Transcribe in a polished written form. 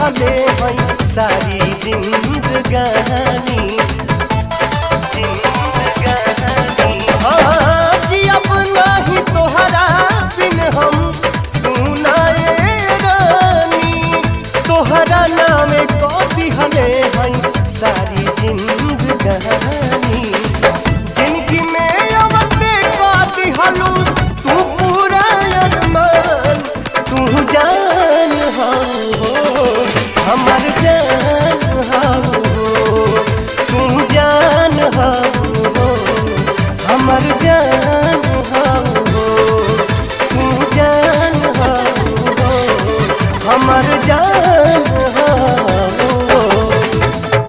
दिहले हैं सारी जिंदगानी। हाँ जी अब नहीं तोहरा बिन हम सुनाए रानी, तोहरा नाम को दिहले हैं सारी जिंदगानी।